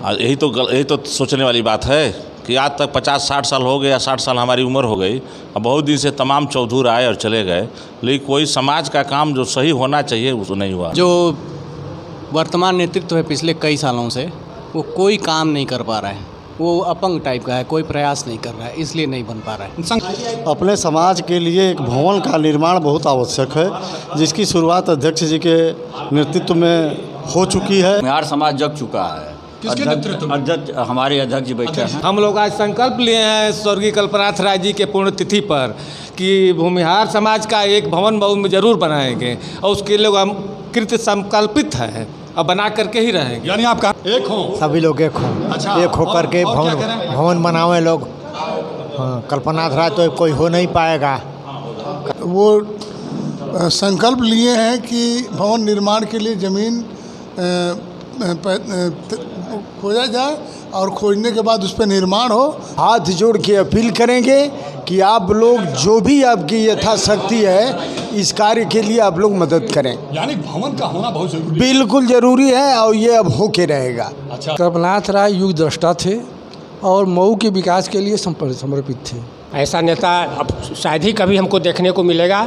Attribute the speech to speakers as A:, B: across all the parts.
A: यही तो सोचने वाली बात है कि आज तक 50-60 साल हो गए या 60 साल हमारी उम्र हो गई। अब बहुत दिन से तमाम चौधर आए और चले गए, लेकिन कोई समाज का काम जो सही होना चाहिए वो नहीं हुआ।
B: जो वर्तमान नेतृत्व है पिछले कई सालों से, वो कोई काम नहीं कर पा रहा है, वो अपंग टाइप का है, कोई प्रयास नहीं कर रहा है, इसलिए नहीं बन पा रहा है।
C: अपने समाज के लिए एक भवन का निर्माण बहुत आवश्यक है, जिसकी शुरुआत अध्यक्ष जी के नेतृत्व में हो चुकी है।
D: भूमिहार समाज जग चुका है। अध्यक्ष हमारे अध्यक्ष जी बैठे हैं।
E: हम लोग आज संकल्प लिए हैं स्वर्गीय कल्पनाथ राय जी के पुण्यतिथि पर कि भूमिहार समाज का एक भवन में जरूर बनाएंगे और उसके लिए हम कृत संकल्पित है और बना करके ही रहेंगे।
F: यानी आप एक हो,
G: सभी लोग एक हो।
F: अच्छा,
G: एक हो करके भवन बनावे लोग। हाँ, कल्पनाथ राय तो कोई हो नहीं पाएगा।
H: वो संकल्प लिए हैं कि भवन निर्माण के लिए ज़मीन खोजा जाए और खोजने के बाद उस पर निर्माण हो।
G: हाथ जोड़ के अपील करेंगे कि आप लोग जो भी आपकी यथाशक्ति है इस कार्य के लिए आप लोग मदद करें।
F: यानी भवन का होना बहुत जरूरी,
G: बिल्कुल ज़रूरी है और ये अब होके रहेगा।
F: अच्छा,
I: कल्पनाथ राय युग द्रष्टा थे और मऊ के विकास के लिए समर्पित थे।
J: ऐसा नेता अब शायद ही कभी हमको देखने को मिलेगा।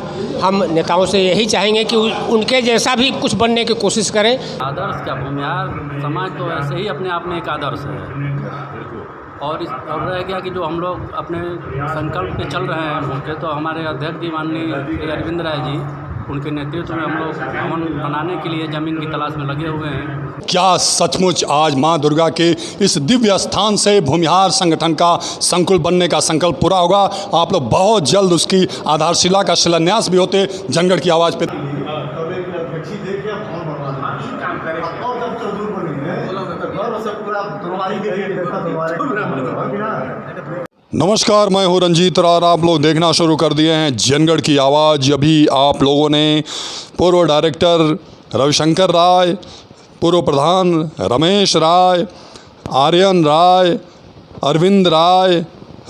J: हम नेताओं से यही चाहेंगे कि उनके जैसा भी कुछ बनने की कोशिश करें।
K: आदर्श क्या, भूमिहार समाज तो ऐसे ही अपने आप में एक आदर्श है। और रह गया कि जो हम लोग अपने संकल्प पे चल रहे हैं, तो हमारे अध्यक्ष जी माननीय अरविंद राय जी, उनके नेतृत्व में हम लोग भवन बनाने के लिए ज़मीन की तलाश में लगे हुए हैं।
F: क्या सचमुच आज माँ दुर्गा के इस दिव्य स्थान से भूमिहार संगठन का संकुल बनने का संकल्प पूरा होगा? आप लोग बहुत जल्द उसकी आधारशिला का शिलान्यास भी होते जनगढ़ की आवाज़ पे। नमस्कार, मैं हूँ रंजीत और आप लोग देखना शुरू कर दिए हैं जनगढ़ की आवाज़। अभी आप लोगों ने पूर्व डायरेक्टर रविशंकर राय, पूर्व प्रधान रमेश राय, आर्यन राय, अरविंद राय,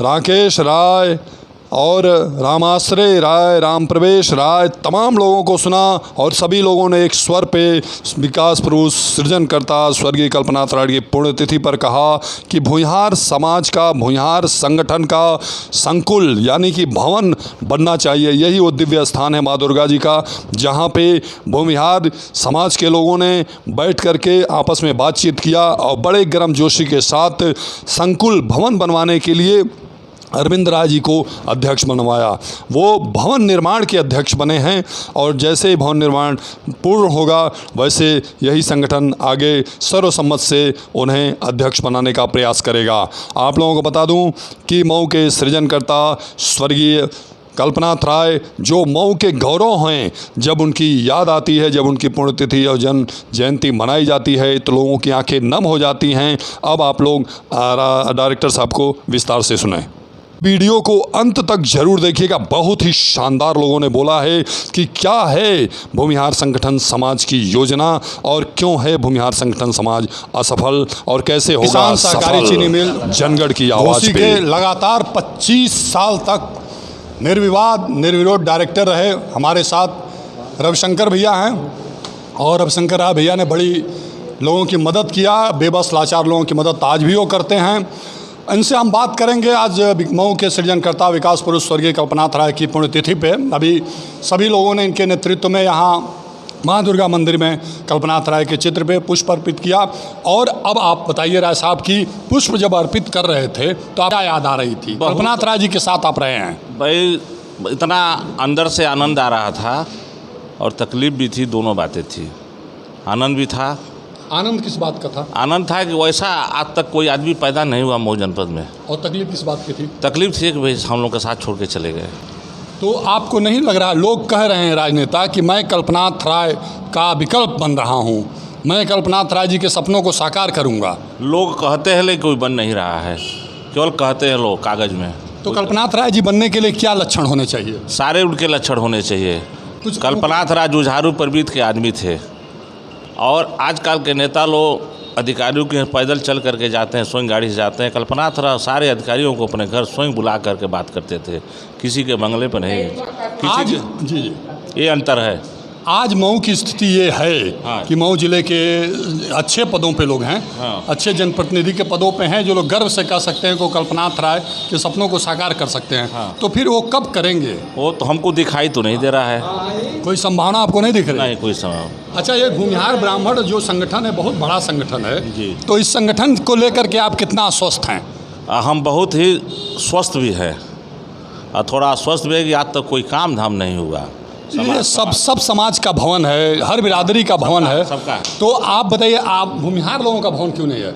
F: राकेश राय और रामाश्रय राय, राम प्रवेश राय, तमाम लोगों को सुना और सभी लोगों ने एक स्वर पे विकास पुरुष सृजनकर्ता स्वर्गीय कल्पनाथ राय की पुण्यतिथि पर कहा कि भूमिहार समाज का, भूमिहार संगठन का संकुल यानी कि भवन बनना चाहिए। यही वो दिव्य स्थान है माँ दुर्गा जी का, जहाँ पे भूमिहार समाज के लोगों ने बैठ करके आपस में बातचीत किया और बड़े गर्मजोशी के साथ संकुल भवन बनवाने के लिए अरविंद राय जी को अध्यक्ष बनवाया। वो भवन निर्माण के अध्यक्ष बने हैं और जैसे ही भवन निर्माण पूर्ण होगा वैसे यही संगठन आगे सर्वसम्मत से उन्हें अध्यक्ष बनाने का प्रयास करेगा। आप लोगों को बता दूं कि मऊ के सृजनकर्ता स्वर्गीय कल्पनाथ राय जो मऊ के गौरव हैं, जब उनकी याद आती है, जब उनकी पुण्यतिथि और जन्म जयंती मनाई जाती है तो लोगों की आंखें नम हो जाती हैं। अब आप लोग डायरेक्टर साहब को विस्तार से सुनाएं। वीडियो को अंत तक जरूर देखिएगा। बहुत ही शानदार लोगों ने बोला है कि क्या है भूमिहार संगठन समाज की योजना और क्यों है भूमिहार संगठन समाज असफल और कैसे होगा किसान सहकारी चीनी मिल
A: जनगढ़ की आवाज़ पे
F: लगातार 25 साल तक निर्विरोध डायरेक्टर रहे। हमारे साथ रविशंकर भैया हैं और रविशंकर राय भैया ने बड़ी लोगों की मदद किया, बेबस लाचार लोगों की मदद आज भी वो करते हैं। इनसे हम बात करेंगे आज मऊ के सृजनकर्ता विकास पुरुष स्वर्गीय कल्पनाथ राय की पुण्यतिथि पे। अभी सभी लोगों ने इनके नेतृत्व में यहाँ माँ दुर्गा मंदिर में कल्पनाथ राय के चित्र पे पुष्प अर्पित किया। और अब आप बताइए राय साहब की पुष्प जब अर्पित कर रहे थे तो क्या याद आ रही थी? कल्पनाथ राय जी के साथ आप रहे हैं।
A: भाई इतना अंदर से आनंद आ रहा था और तकलीफ भी थी, दोनों बातें थी। आनंद भी था।
F: आनंद किस बात का था?
A: आनंद था कि वैसा आज तक कोई आदमी पैदा नहीं हुआ मऊ जनपद में।
F: और तकलीफ किस बात की थी?
A: तकलीफ थी कि भाई हम लोग के साथ छोड़ के चले गए।
F: तो आपको नहीं लग रहा, लोग कह रहे हैं राजनेता कि मैं कल्पनाथ राय का विकल्प बन रहा हूँ, मैं कल्पनाथ राय जी के सपनों को साकार करूँगा?
A: लोग कहते हैं लेकिन कोई बन नहीं रहा है, केवल कहते हैं लोग कागज़ में।
F: तो कल्पनाथ राय जी बनने के लिए क्या लक्षण होने चाहिए?
A: सारे उनके लक्षण होने चाहिए। कल्पनाथ राय जुझारू प्रवृत्ति के आदमी थे और आजकल के नेता लोग अधिकारियों के पैदल चल करके जाते हैं, स्वयं गाड़ी से जाते हैं। कल्पनाथ राय सारे अधिकारियों को अपने घर स्वयं बुला करके बात करते थे, किसी के बंगले पर नहीं, किसी के।
F: जी
A: ये अंतर है।
F: आज मऊ की स्थिति ये है कि मऊ जिले के अच्छे पदों पे लोग हैं, अच्छे जनप्रतिनिधि के पदों पे हैं, जो लोग गर्व से कह सकते हैं को कल्पनाथ राय के सपनों को साकार कर सकते हैं। तो फिर वो कब करेंगे?
A: वो तो हमको दिखाई तो नहीं दे रहा है।
F: कोई संभावना आपको नहीं दिख रही?
A: नहीं, कोई संभावना।
F: अच्छा, ये भूमिहार ब्राह्मण जो संगठन है बहुत बड़ा संगठन है
A: जी।
F: तो इस संगठन को लेकर के आप कितना आश्वस्त हैं?
A: हम बहुत ही स्वस्थ भी है और थोड़ा आश्वस्त भी है कि आज तक कोई काम धाम नहीं हुआ।
F: ये सब समाज का भवन है, हर बिरादरी का भवन है
A: सबका।
F: तो आप बताइए, आप भूमिहार लोगों का भवन क्यों नहीं है?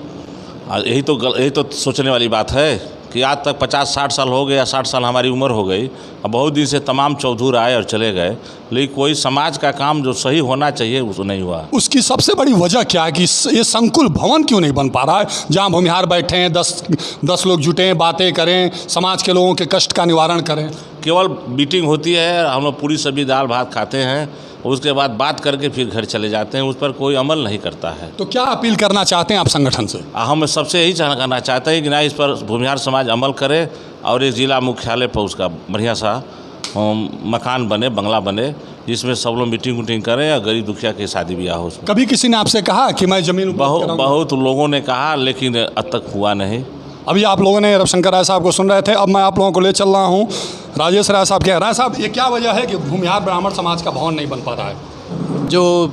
A: यही तो सोचने वाली बात है कि आज तक 50-60 साल हो गए या 60 साल हमारी उम्र हो गई। अब बहुत दिन से तमाम चौधर आए और चले गए, लेकिन कोई समाज का काम जो सही होना चाहिए वो नहीं हुआ।
F: उसकी सबसे बड़ी वजह क्या है कि ये संकुल भवन क्यों नहीं बन पा रहा है, जहाँ भूमिहार बैठे हैं, 10 लोग जुटे हैं, बातें करें, समाज के लोगों के कष्ट का निवारण करें?
A: केवल मीटिंग होती है, हम लोग पूरी सब्जी दाल भात खाते हैं, उसके बाद बात करके फिर घर चले जाते हैं, उस पर कोई अमल नहीं करता है।
F: तो क्या अपील करना चाहते हैं आप संगठन से?
A: हम सबसे यही करना चाहते हैं कि ना इस पर भूमिहार समाज अमल करे और ये जिला मुख्यालय पर उसका बढ़िया सा मकान बने, बंगला बने, जिसमें सब लोग मीटिंग उटिंग करें और गरीब दुखिया की शादी ब्याह हो।
F: कभी किसी ने आपसे कहा कि मैं ज़मीन?
A: बहुत लोगों ने कहा, लेकिन अब तक हुआ नहीं।
F: अभी आप लोगों ने रविशंकर राय साहब को सुन रहे थे, अब मैं आप लोगों को ले चल रहा हूँ राजेश राय साहब के। राय साहब, ये क्या वजह है कि भूमिहार ब्राह्मण समाज का भवन नहीं बन पा रहा है?
B: जो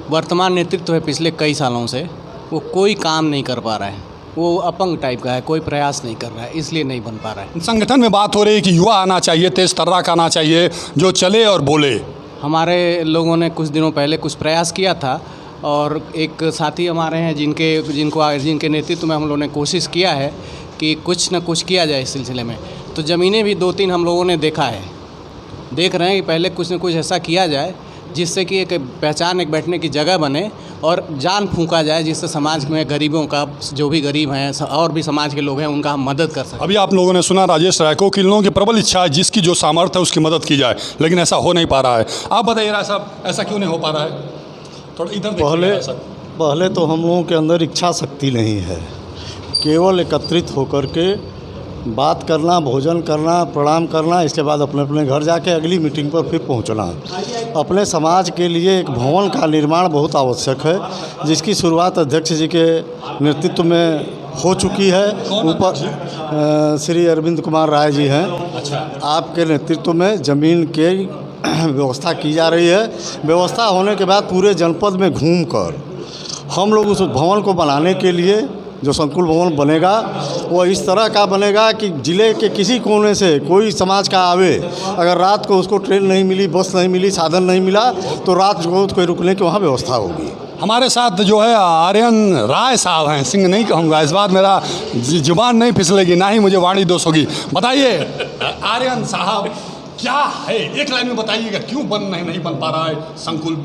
B: वर्तमान नेतृत्व है पिछले कई सालों से, वो कोई काम नहीं कर पा रहा है। वो अपंग टाइप का है, कोई प्रयास नहीं कर रहा है, इसलिए नहीं बन पा रहा है।
F: संगठन में बात हो रही है कि युवा आना चाहिए, तेज तर्राक आना चाहिए, जो चले और बोले।
B: हमारे लोगों ने कुछ दिनों पहले कुछ प्रयास किया था और एक साथी हमारे हैं जिनके नेतृत्व में हम लोगों ने कोशिश किया है कि कुछ न कुछ किया जाए इस सिलसिले में। तो ज़मीनें भी 2-3 हम लोगों ने देख रहे हैं कि पहले कुछ न कुछ ऐसा किया जाए जिससे कि एक पहचान, एक बैठने की जगह बने और जान फूंका जाए, जिससे समाज में गरीबों का, जो भी गरीब हैं और भी समाज के लोग हैं, उनका हम मदद कर सकें।
F: अभी आप लोगों ने सुना राजेश राय को कि इन लोगों की प्रबल इच्छा है, जिसकी जो सामर्थ्य है उसकी मदद की जाए, लेकिन ऐसा हो नहीं पा रहा है। आप बताइए राय साहब, ऐसा क्यों नहीं हो पा रहा है? थोड़ा इधर
C: पहले तो हम लोगों के अंदर इच्छा शक्ति नहीं है। केवल एकत्रित होकर के बात करना, भोजन करना, प्रणाम करना, इसके बाद अपने अपने घर जाके अगली मीटिंग पर फिर पहुंचना। अपने समाज के लिए एक भवन का निर्माण बहुत आवश्यक है, जिसकी शुरुआत अध्यक्ष जी के नेतृत्व में हो चुकी है। ऊपर श्री अरविंद कुमार राय जी हैं। आपके नेतृत्व में ज़मीन के व्यवस्था की जा रही है। व्यवस्था होने के बाद पूरे जनपद में घूमकर हम लोग उस भवन को बनाने के लिए, जो संकुल भवन बनेगा वो इस तरह का बनेगा कि ज़िले के किसी कोने से कोई समाज का आवे, अगर रात को उसको ट्रेन नहीं मिली, बस नहीं मिली, साधन नहीं मिला, तो रात को कोई रुकने की वहाँ व्यवस्था होगी।
F: हमारे साथ जो है आर्यन राय साहब हैं, सिंह नहीं कहूँगा, इस बार मेरा जुबान नहीं फिसलेगी, ना ही मुझे वाणी दोष होगी। बताइए आर्यन साहब, क्या है, एक लाइन में बताइएगा क्यों नहीं बन पा रहा है संकुल?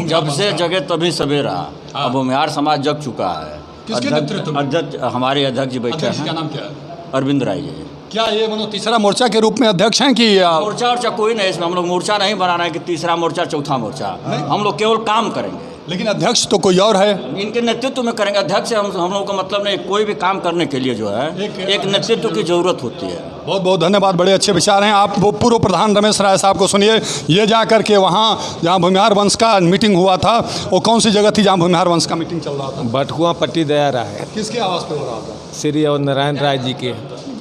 D: जब से जगह तभी सवेरा, अब भूमिहार समाज जग चुका है।
F: किसके नेतृत्व में?
D: अध्यक्ष, हमारे अध्यक्ष जी बैठे हैं।
F: क्या नाम क्या है?
D: अरविंद राय जी।
F: क्या ये तीसरा मोर्चा के रूप में अध्यक्ष हैं कि?
D: मोर्चा कोई नहीं, इसमें हम लोग मोर्चा नहीं बनाना है कि तीसरा मोर्चा, चौथा मोर्चा, हम लोग केवल काम करेंगे।
F: लेकिन अध्यक्ष तो कोई और है,
D: इनके नेतृत्व में करेंगे। अध्यक्ष से हम लोग का मतलब नहीं, कोई भी काम करने के लिए जो है एक नेतृत्व की ज़रूरत होती है।
F: बहुत बहुत धन्यवाद, बड़े अच्छे विचार हैं। आप वो पूर्व प्रधान रमेश राय साहब को सुनिए। ये जा कर के वहाँ जहाँ भूमिहार वंश का मीटिंग हुआ था, वो कौन सी जगह थी जहाँ भूमिहार वंश का मीटिंग चल रहा था?
E: बटकुआ पट्टी दया राय।
F: किसके आवाज़ पे हो रहा था?
E: श्री और नारायण राय जी के।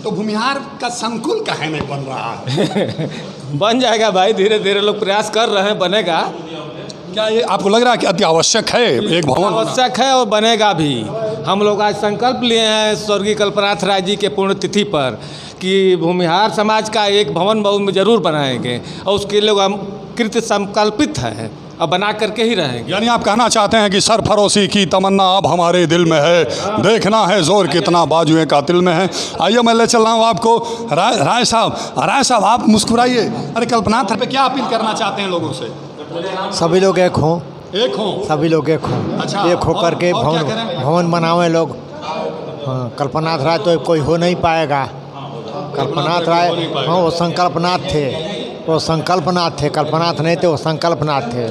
F: तो भूमिहार का संकुल काहे नहीं बन रहा है?
E: बन जाएगा भाई, धीरे धीरे लोग प्रयास कर रहे हैं, बनेगा।
F: क्या ये आपको लग रहा है कि अति आवश्यक है एक भवन?
E: आवश्यक है और बनेगा भी। हम लोग आज संकल्प लिए हैं स्वर्गीय कल्पनाथ राय जी के पुण्यतिथि पर कि भूमिहार समाज का एक भवन मऊ जरूर बनाएंगे और उसके लिए हम कृत संकल्पित हैं और बना करके ही रहेंगे।
F: यानी आप कहना चाहते हैं कि सरफरोशी की तमन्ना अब हमारे दिल में है, देखना है जोर कितना बाजुए कातिल में है। आइए मैं ले चल रहा हूँ आपको राय साहब, आप मुस्कुराइए। अरे कल्पनाथ पे क्या अपील करना चाहते हैं लोगों से?
G: सभी लोग एक हों, सभी लोग एक हों।
F: अच्छा,
G: एक हो करके भवन बनावे लोग। हाँ, कल्पनाथ राय तो कोई हो नहीं पाएगा। कल्पनाथ राय, हाँ, वो संकल्पनाथ थे, वो संकल्पनाथ थे। कल्पनाथ नहीं थे, वो संकल्पनाथ थे।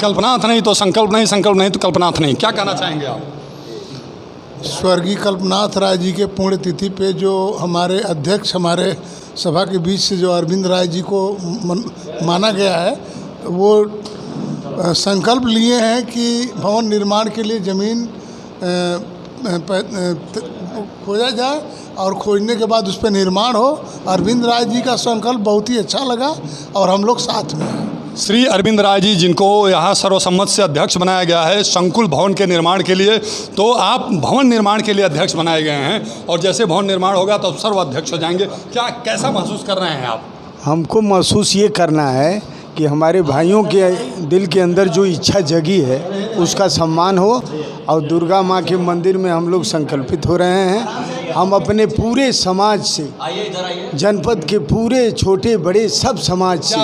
F: कल्पनाथ नहीं तो संकल्प नहीं, संकल्प नहीं तो कल्पनाथ नहीं। क्या कहना चाहेंगे आप?
H: स्वर्गीय कल्पनाथ राय जी के पुण्यतिथि पे जो हमारे अध्यक्ष, हमारे सभा के बीच से जो अरविंद राय जी को माना गया है, वो संकल्प लिए हैं कि भवन निर्माण के लिए ज़मीन खोजा जाए और खोजने के बाद उस पर निर्माण हो। अरविंद राय जी का संकल्प बहुत ही अच्छा लगा और हम लोग साथ में हैं।
F: श्री अरविंद राय जी, जिनको यहाँ सर्वसम्मत से अध्यक्ष बनाया गया है संकुल भवन के निर्माण के लिए, तो आप भवन निर्माण के लिए अध्यक्ष बनाए गए हैं और जैसे भवन निर्माण होगा तो सर्व अध्यक्ष हो जाएंगे। क्या कैसा महसूस कर रहे हैं आप?
L: हमको महसूस ये करना है कि हमारे भाइयों के दिल के अंदर जो इच्छा जगी है उसका सम्मान हो और दुर्गा माँ के मंदिर में हम लोग संकल्पित हो रहे हैं। हम अपने पूरे समाज से, जनपद के पूरे छोटे बड़े सब समाज से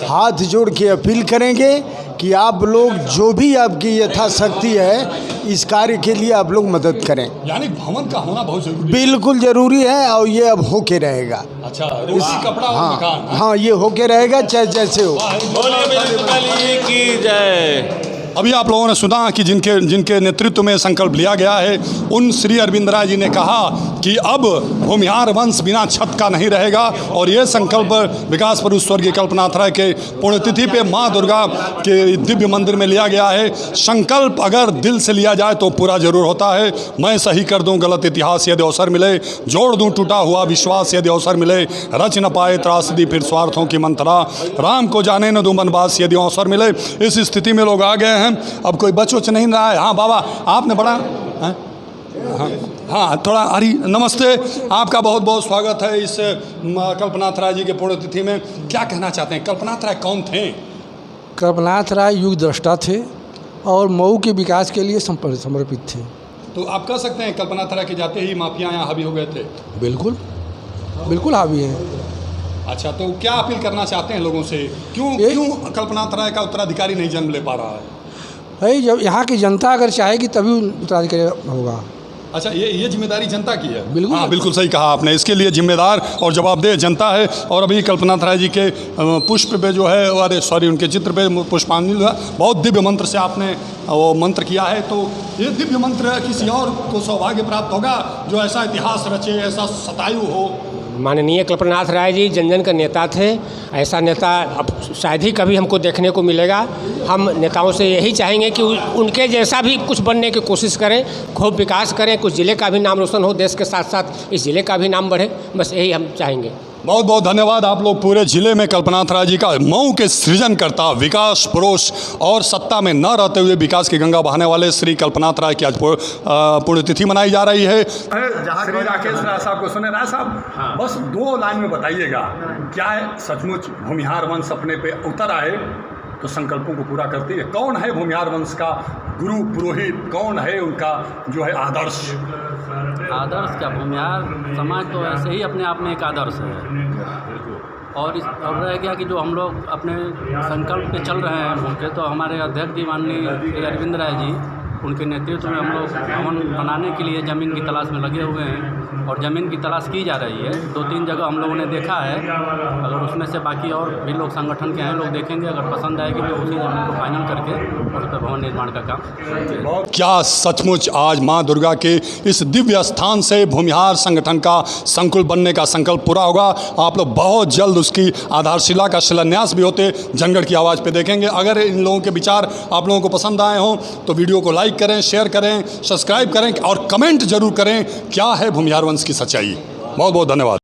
L: हाथ जोड़ के अपील करेंगे कि आप लोग जो भी आपकी यथाशक्ति है इस कार्य के लिए आप लोग मदद करें।
F: यानी भवन का होना बहुत जरूरी,
L: बिल्कुल ज़रूरी है और ये अब होके रहेगा।
F: अच्छा, रोटी कपड़ा और मकान।
L: हाँ, ये होके रहेगा चाहे जैसे हो।
A: की जय।
F: अभी आप लोगों ने सुना कि जिनके नेतृत्व में संकल्प लिया गया है, उन श्री अरविंद राय जी ने कहा कि अब भूमिहार वंश बिना छत का नहीं रहेगा और ये संकल्प विकास पुरुष स्वर्गीय कल्पनाथ राय के पुण्यतिथि पे माँ दुर्गा के दिव्य मंदिर में लिया गया है। संकल्प अगर दिल से लिया जाए तो पूरा जरूर होता है। मैं सही कर दूं गलत इतिहास यदि अवसर मिले, जोड़ दूं टूटा हुआ विश्वास यदि अवसर मिले, रच न पाए त्रासदी फिर स्वार्थों की मंत्रा, राम को जाने न दूं बनवास यदि अवसर मिले। इस स्थिति में लोग आ गए हैं। अब कोई बच उच नहीं रहा है। हाँ बाबा, आपने बड़ा हाँ थोड़ा हरी नमस्ते, आपका बहुत बहुत स्वागत है इस कल्पनाथ राय जी के पुण्यतिथि में। क्या कहना चाहते हैं? कल्पनाथ राय कौन थे?
I: कल्पनाथ राय युग दृष्टा थे और मऊ के विकास के लिए समर्पित थे।
F: तो आप कह सकते हैं कल्पनाथ राय के जाते ही माफिया यहाँ हावी हो गए थे?
I: बिल्कुल बिल्कुल हावी हैं।
F: अच्छा, तो क्या अपील करना चाहते हैं लोगों से? क्यों कल्पनाथ राय का उत्तराधिकारी नहीं जन्म ले पा रहा है?
I: भाई जब यहाँ की जनता अगर चाहेगी तभी उत्तराधिकारी होगा।
F: अच्छा, ये जिम्मेदारी जनता की है।
I: बिल्कुल,
F: हाँ बिल्कुल सही कहा आपने। इसके लिए जिम्मेदार और जवाबदेह जनता है। और अभी कल्पनाथ राय जी के पुष्प पे जो है, अरे सॉरी, उनके चित्र पे पुष्पांजलि बहुत दिव्य मंत्र से आपने वो मंत्र किया है। तो ये दिव्य मंत्र किसी और को सौभाग्य प्राप्त होगा जो ऐसा इतिहास रचे, ऐसा शतायु हो।
J: माननीय कल्पनाथ राय जी जन जन का नेता थे। ऐसा नेता अब शायद ही कभी हमको देखने को मिलेगा। हम नेताओं से यही चाहेंगे कि उनके जैसा भी कुछ बनने की कोशिश करें, खूब विकास करें, कुछ ज़िले का भी नाम रोशन हो, देश के साथ साथ इस ज़िले का भी नाम बढ़े। बस यही हम चाहेंगे।
F: बहुत बहुत धन्यवाद। आप लोग पूरे जिले में कल्पनाथ राय जी का, मऊ के सृजनकर्ता, विकास पुरुष और सत्ता में न रहते हुए विकास की गंगा बहाने वाले श्री कल्पनाथ राय की आज पुण्यतिथि मनाई जा रही है। श्री राकेश राय साहब को सुने। राय साहब, बस 2 लाइन में बताइएगा, क्या सचमुच भूमिहार वंश अपने पे उतर आए तो संकल्पों को पूरा करती है? कौन है भूमिहार वंश का गुरु पुरोहित? कौन है उनका जो है आदर्श?
K: आदर्श क्या, भूमिहार समाज तो ऐसे ही अपने आप में एक आदर्श है। और रह गया कि जो हम लोग अपने संकल्प पे चल रहे हैं उनके, तो हमारे अध्यक्ष जी माननीय अरविंद राय जी, उनके नेतृत्व में हम लोग भवन बनाने के लिए ज़मीन की तलाश में लगे हुए हैं और ज़मीन की तलाश की जा रही है। 2-3 जगह हम लोगों ने देखा है। अगर उसमें से बाकी और भी लोग संगठन के हैं, लोग देखेंगे, अगर पसंद आएगी तो उसी ज़मीन को फाइनल करके और उस पर भवन निर्माण का काम।
F: क्या सचमुच आज माँ दुर्गा के इस दिव्य स्थान से भूमिहार संगठन का संकुल बनने का संकल्प पूरा होगा? आप लोग बहुत जल्द उसकी आधारशिला का शिलान्यास भी होते जनगढ़ की आवाज़ पे देखेंगे। अगर इन लोगों के विचार आप लोगों को पसंद आए हों तो वीडियो को लाइक करें, शेयर करें, सब्सक्राइब करें और कमेंट जरूर करें क्या है भूमिहार वंश की सच्चाई। बहुत बहुत धन्यवाद।